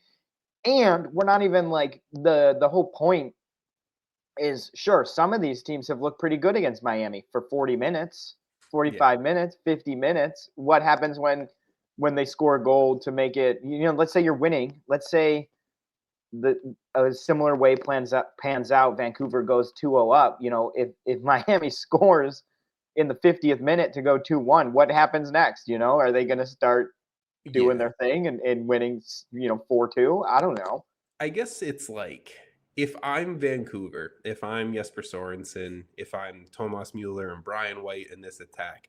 and we're not even like the whole point is, sure, some of these teams have looked pretty good against Miami for 40 minutes, 45 minutes, 50 minutes. What happens when they score a goal to make it, let's say you're winning. Let's say a similar way pans out, Vancouver goes 2-0 up. If Miami scores in the 50th minute to go 2-1, what happens next? Are they going to start doing their thing and winning, 4-2? I don't know. I guess it's like, if I'm Vancouver, if I'm Jesper Sorensen, if I'm Thomas Mueller and Brian White in this attack,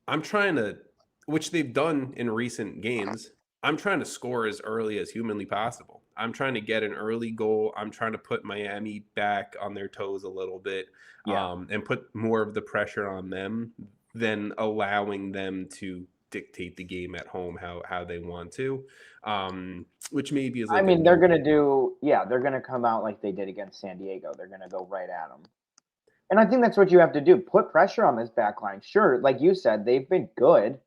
I'm trying to, which they've done in recent games, I'm trying to score as early as humanly possible. I'm trying to get an early goal. I'm trying to put Miami back on their toes a little bit, and put more of the pressure on them than allowing them to dictate the game at home how they want to, which maybe is like, they're going to come out like they did against San Diego. They're going to go right at them. And I think that's what you have to do. Put pressure on this back line. Sure, like you said, they've been good.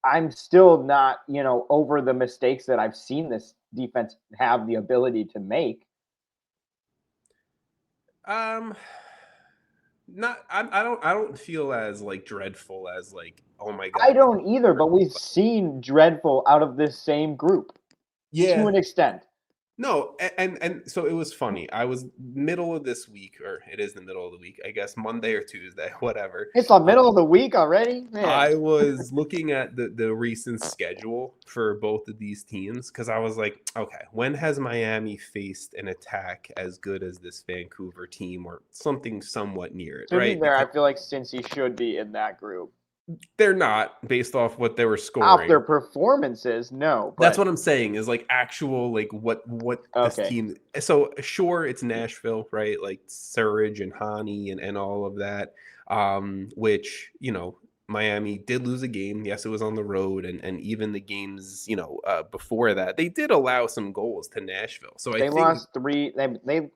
I'm still not, over the mistakes that I've seen this defense have the ability to make. I don't feel as like dreadful as like, oh my God. I don't either, but we've seen dreadful out of this same group. Yeah. To an extent. No, and so it was funny. I was middle of this week, or it is the middle of the week, I guess, Monday or Tuesday, whatever. It's the middle of the week already? Man. I was looking at the recent schedule for both of these teams, because I was like, okay, when has Miami faced an attack as good as this Vancouver team, or something somewhat near it, to right? be fair, I feel like Cincy should be in that group. They're not based off what they were Off their scoring. performances, no. That's But what I'm saying is like actual like what this okay, team. So sure, it's Nashville, right? Like Surridge and Hani and all of that. Which Miami did lose a game. Yes, it was on the road, and even the games before that, they did allow some goals to Nashville. So I they think, lost three. They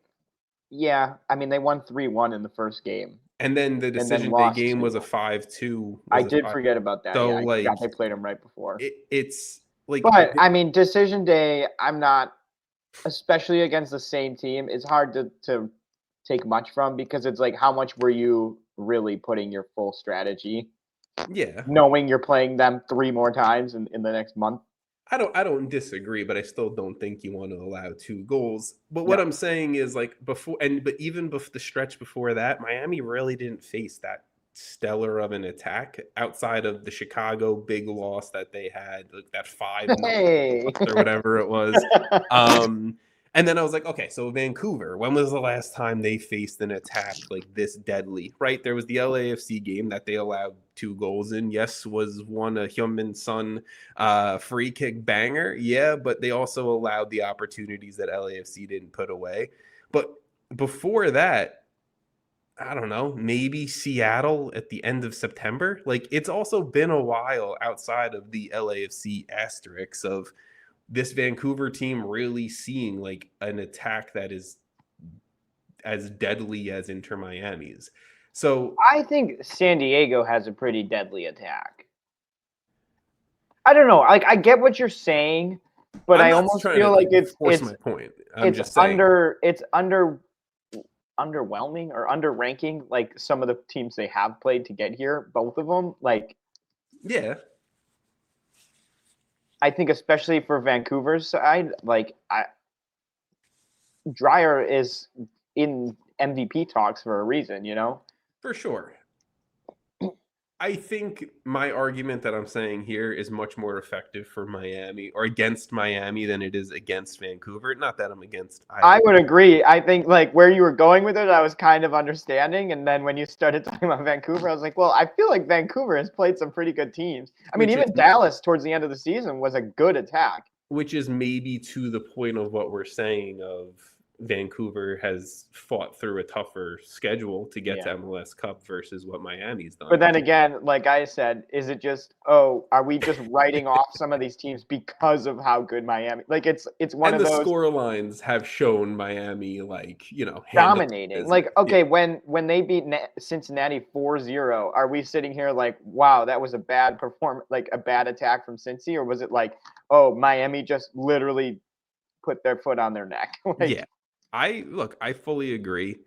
yeah. I mean, they won 3-1 in the first game, and then the and then decision day lost game was a 2. 5-2. I Was a did five. forget about that. So Yeah, I like forgot they played them right before. it's like But I mean, decision day, I'm not, especially against the same team. It's hard to take much from because it's like how much were you really putting your full strategy, yeah. knowing you're playing them 3 more times in the next month. I don't disagree, but I still don't think you want to allow 2 goals. But what No. I'm saying is like but even before the stretch before that, Miami really didn't face that stellar of an attack outside of the Chicago big loss that they had, like that 5-0 Hey. or whatever it was. Um and then I was like, okay, so Vancouver, when was the last time they faced an attack like this deadly? Right? There was the LAFC game that they allowed 2 goals in. Yes, was one a Hyunmin Son free kick banger, yeah, but they also allowed the opportunities that LAFC didn't put away. But before that, I don't know, maybe Seattle at the end of September. Like it's also been a while outside of the LAFC asterisks of this Vancouver team really seeing like an attack that is as deadly as Inter Miami's. So I think San Diego has a pretty deadly attack. I don't know. Like I get what you're saying, but I'm I not almost trying to feel like like force my point. I'm it's just saying. underwhelming or under ranking like some of the teams they have played to get here, both of them. Like Yeah, I think especially for Vancouver's side, like Dreyer is in MVP talks for a reason, you know? for sure. I think my argument that I'm saying here is much more effective for Miami or against Miami than it is against Vancouver. Not that I'm against I either. would agree. I think like where you were going with it, I was kind of understanding, and then when you started talking about Vancouver, I was like, well, I feel like Vancouver has played some pretty good teams. I mean, Which is even Dallas towards the end of the season was a good attack. which is maybe to the point of what we're saying of Vancouver has fought through a tougher schedule to get to Yeah. MLS Cup versus what Miami's But done. then again, like I said, is it just are we just writing off some of these teams because of how good Miami? Like it's one And of the those score lines have shown Miami handle dominating. business. Like Yeah. okay, when they beat Cincinnati 4-0, are we sitting here like, wow, that was a bad performance, like a bad attack from Cincy, or was it like, oh, Miami just literally put their foot on their neck? Yeah. Like I fully agree.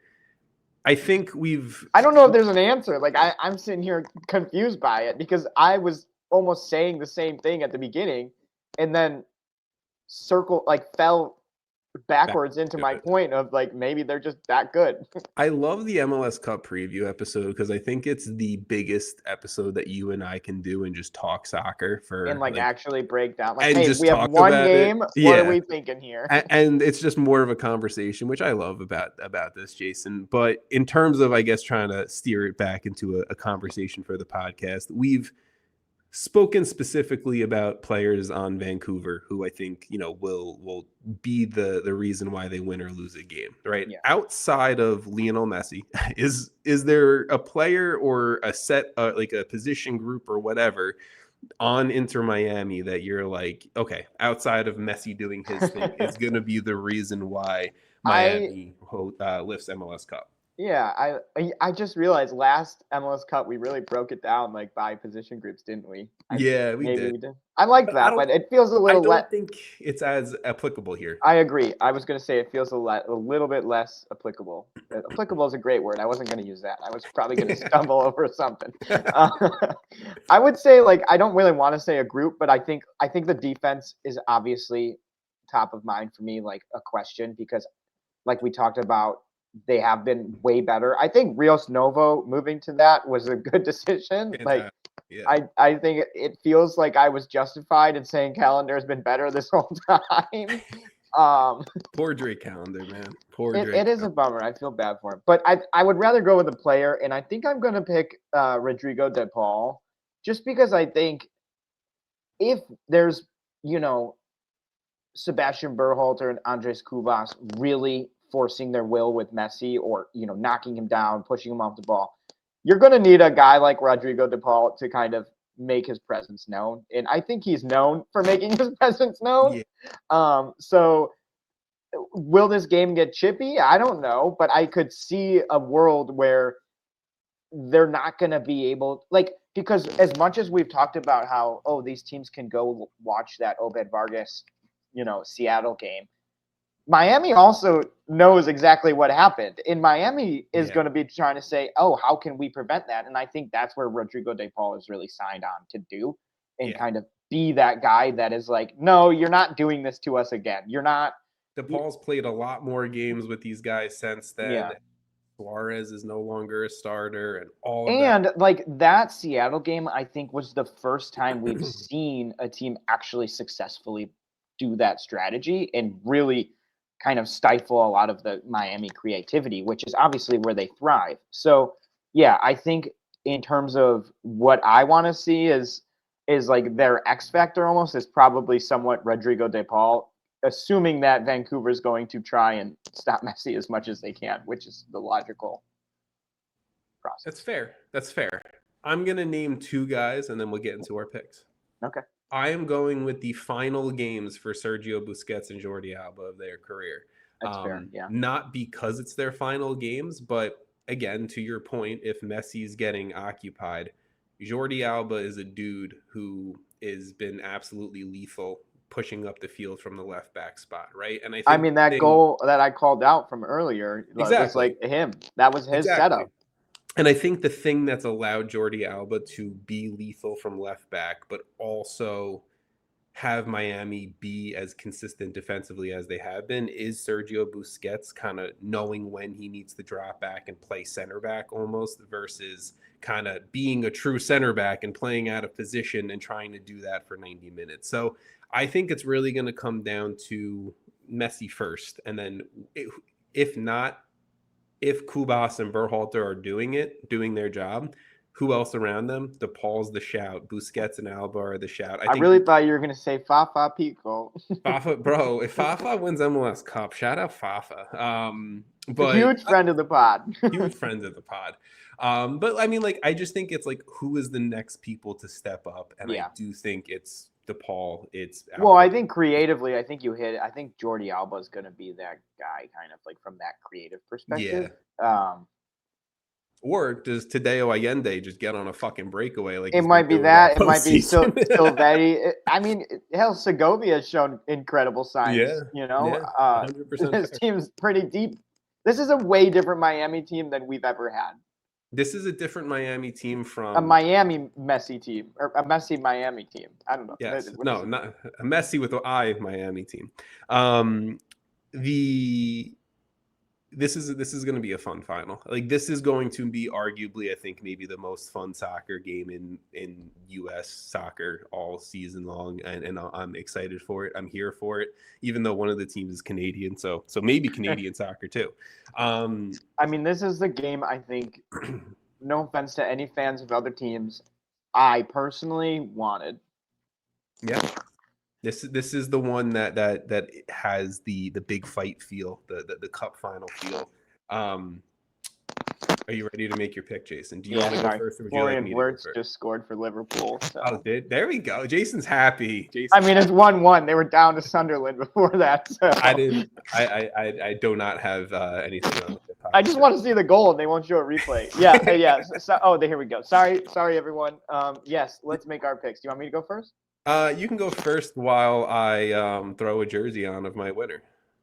I think we've I don't know if there's an answer. Like I'm sitting here confused by it because I was almost saying the same thing at the beginning and then fell back backwards into to my it. point of like maybe they're just that good. I love the MLS Cup preview episode because I think it's the biggest episode that you and I can do and just talk soccer And for like actually break down like, and hey, just we have talk one about it. game. What are Yeah. we thinking here? And it's just more of a conversation, which I love about this, Jason. But in terms of, I guess, trying to steer it back into a conversation for the podcast, we've spoken specifically about players on Vancouver who I think will be the reason why they win or lose a game. Right Yeah. outside of Lionel Messi, is there a player or a set like a position group or whatever on Inter Miami that you're like, okay, outside of Messi doing his thing, is going to be the reason why I Miami lifts MLS Cup? Yeah, I just realized last MLS Cup we really broke it down like by position groups, didn't we? Yeah, we Maybe did. we did. I like But I that, don't but it feels a I little less. don't think it's as applicable here. I agree. I was gonna say it feels a little bit less applicable. Applicable is a great word. I wasn't gonna use that. I was probably gonna stumble over something. Uh, I would say like I don't really want to say a group, but I think the defense is obviously top of mind for me, like a question because like we talked about, they have been way better. I think Rios Novo moving to that was a good decision. Like Fantastic. Yeah. I think it feels like I was justified in saying Calendar has been better this whole time. Poor Drake Calendar, man. Poor It Drake is a Calendar. bummer. I feel bad for him, but I would rather go with a player, and I think I'm gonna pick Rodrigo De Paul. just because I think if there's, Sebastian Berhalter and Andres Cubas really forcing their will with Messi or, knocking him down, pushing him off the ball, you're going to need a guy like Rodrigo de Paul to kind of make his presence known. And I think he's known for making his presence known. Yeah. So will this game get chippy? I don't know, but I could see a world where they're not going to be able, because as much as we've talked about how, these teams can go watch that Obed Vargas, Seattle game, Miami also knows exactly what happened. And Miami is going to be trying to say, how can we prevent that? And I think that's where Rodrigo de Paul is really signed on to do and kind of be that guy that is like, no, you're not doing this to us again. You're not. De Paul's played a lot more games with these guys since then. Yeah. Suarez is no longer a starter and all of that. And like that Seattle game, I think was the first time we've seen a team actually successfully do that strategy and really kind of stifle a lot of the Miami creativity, which is obviously where they thrive. So yeah, I think in terms of what I want to see is like their X factor almost is probably somewhat Rodrigo de Paul, assuming that Vancouver is going to try and stop Messi as much as they can, which is the logical process. That's fair. I'm going to name two guys and then we'll get into our picks. Okay. I am going with the final games for Sergio Busquets and Jordi Alba of their career. That's fair, yeah. Not because it's their final games, but again, to your point, if Messi's getting occupied, Jordi Alba is a dude who has been absolutely lethal pushing up the field from the left back spot, right? And I mean that goal that I called out from earlier was like him. That was his setup. And I think the thing that's allowed Jordi Alba to be lethal from left back, but also have Miami be as consistent defensively as they have been, is Sergio Busquets kind of knowing when he needs to drop back and play center back almost versus kind of being a true center back and playing out of position and trying to do that for 90 minutes. So I think it's really going to come down to Messi first. And then if not, if Kubas and Berhalter are doing their job, who else around them? DePaul's the shout. Busquets and Alba are the shout. I really thought you were going to say Fafa Pico. Fafa, bro. If Fafa wins MLS Cup, shout out Fafa. But huge friend of the pod. Huge friend of the pod. But I mean, I just think it's who is the next people to step up? And I do think it's DePaul. It's Alba. Well, I think creatively, I think you hit it. I think Jordi Alba is going to be that guy, kind of from that creative perspective. Yeah. Or does Tadeo Allende just get on a fucking breakaway? It might be that. It might be Silvetti. I mean, hell, Segovia has shown incredible signs. Yeah. 100%. This team's pretty deep. This is a way different Miami team than we've ever had. This is a different Miami team from a Miami Messi team or a Messi Miami team. I don't know. Yes. No, not a Messi with an I Miami team. This is going to be a fun final. This is going to be arguably, I think, maybe the most fun soccer game in U.S. soccer all season long, and I'm excited for it. I'm here for it, even though one of the teams is Canadian, so maybe Canadian soccer too. I mean, this is the game I think. No offense to any fans of other teams, I personally wanted. Yeah. This is the one that has the big fight feel, the cup final feel. Are you ready to make your pick, Jason? Do you want to go first, or would you like me to go first? just scored for Liverpool. So. Oh, there we go. Jason's happy. I mean, it's 1-1. They were down to Sunderland before that. So. I do not have anything on the podcast. I just want to see the goal, and they won't show a replay. Yeah. So, here we go. Sorry, everyone. Yes, let's make our picks. Do you want me to go first? You can go first while I throw a jersey on of my winner.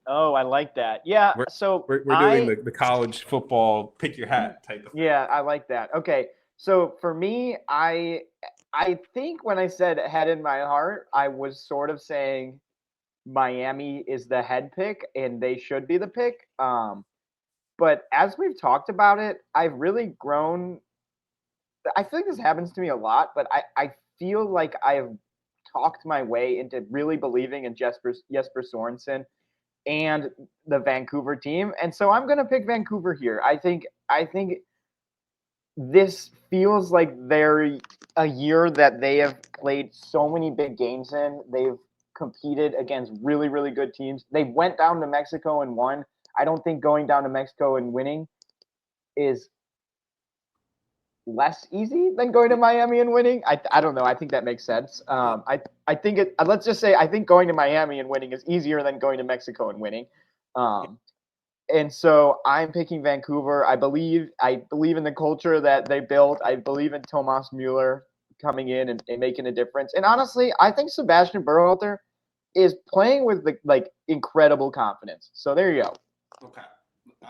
Oh, I like that. Yeah, we're doing the college football pick your hat type of thing. Yeah, I like that. Okay, so for me, I think when I said head in my heart, I was sort of saying Miami is the head pick and they should be the pick. But as we've talked about it, I've really grown. I feel like this happens to me a lot, but I feel like I've talked my way into really believing in Jesper Sorensen and the Vancouver team. And so I'm going to pick Vancouver here. I think this feels like they're a year that they have played so many big games in. They've competed against really, really good teams. They went down to Mexico and won. I don't think going down to Mexico and winning is less easy than going to Miami and winning. I don't know. I think that makes sense. I think it. Let's just say I think going to Miami and winning is easier than going to Mexico and winning. And so I'm picking Vancouver. I believe in the culture that they built. I believe in Thomas Mueller coming in and making a difference. And honestly, I think Sebastian Berhalter is playing with incredible confidence. So there you go. Okay.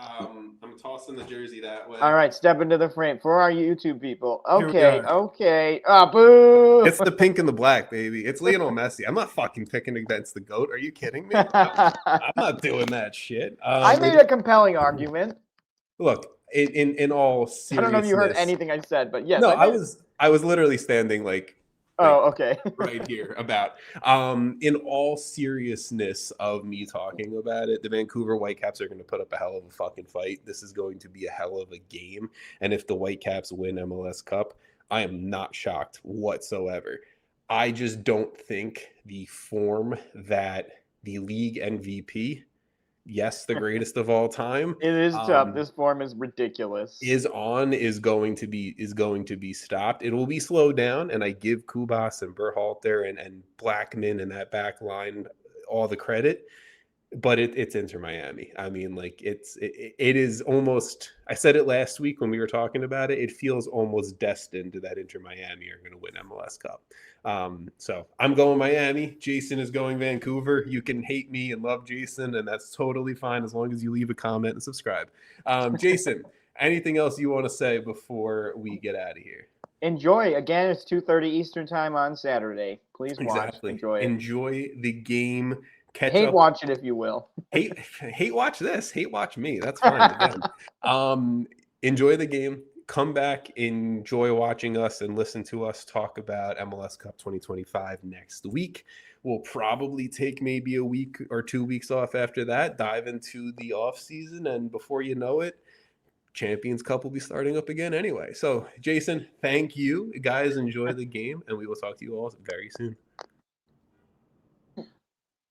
I'm tossing the jersey that way. All right, step into the frame for our YouTube people. Here we Okay, are. okay. Boo! It's the pink and the black, baby. It's Lionel Messi. I'm not fucking picking against the GOAT. Are you kidding me? I'm not doing that shit. I made a compelling argument. Look, in all seriousness, I don't know if you heard anything I said, but yes. No, I was literally standing like okay. right here about in all seriousness of me talking about it, the Vancouver Whitecaps are going to put up a hell of a fucking fight. This is going to be a hell of a game, and if the Whitecaps win MLS Cup, I am not shocked whatsoever. I just don't think the form that the league MVP, yes, the greatest of all time, it is tough. This form is ridiculous. Is going to be stopped. It will be slowed down, and I give Kubas and Berhalter and Blackman and that back line all the credit. But it's Inter Miami. I mean, like it is almost. I said it last week when we were talking about it. It feels almost destined that Inter Miami are going to win MLS Cup. So I'm going Miami. Jason is going Vancouver. You can hate me and love Jason, and that's totally fine as long as you leave a comment and subscribe. Jason, anything else you want to say before we get out of here? Enjoy. Again, it's 2:30 Eastern time on Saturday. Please watch. Exactly. Enjoy it. Enjoy the game. Watch it if you will. hate watch this. Hate watch me. That's fine. Again. Enjoy the game. Come back, enjoy watching us and listen to us talk about MLS Cup 2025 next week. We'll probably take maybe a week or 2 weeks off after that, dive into the off season, and before you know it, Champions Cup will be starting up again anyway. So, Jason, thank you. Guys, enjoy the game, and we will talk to you all very soon.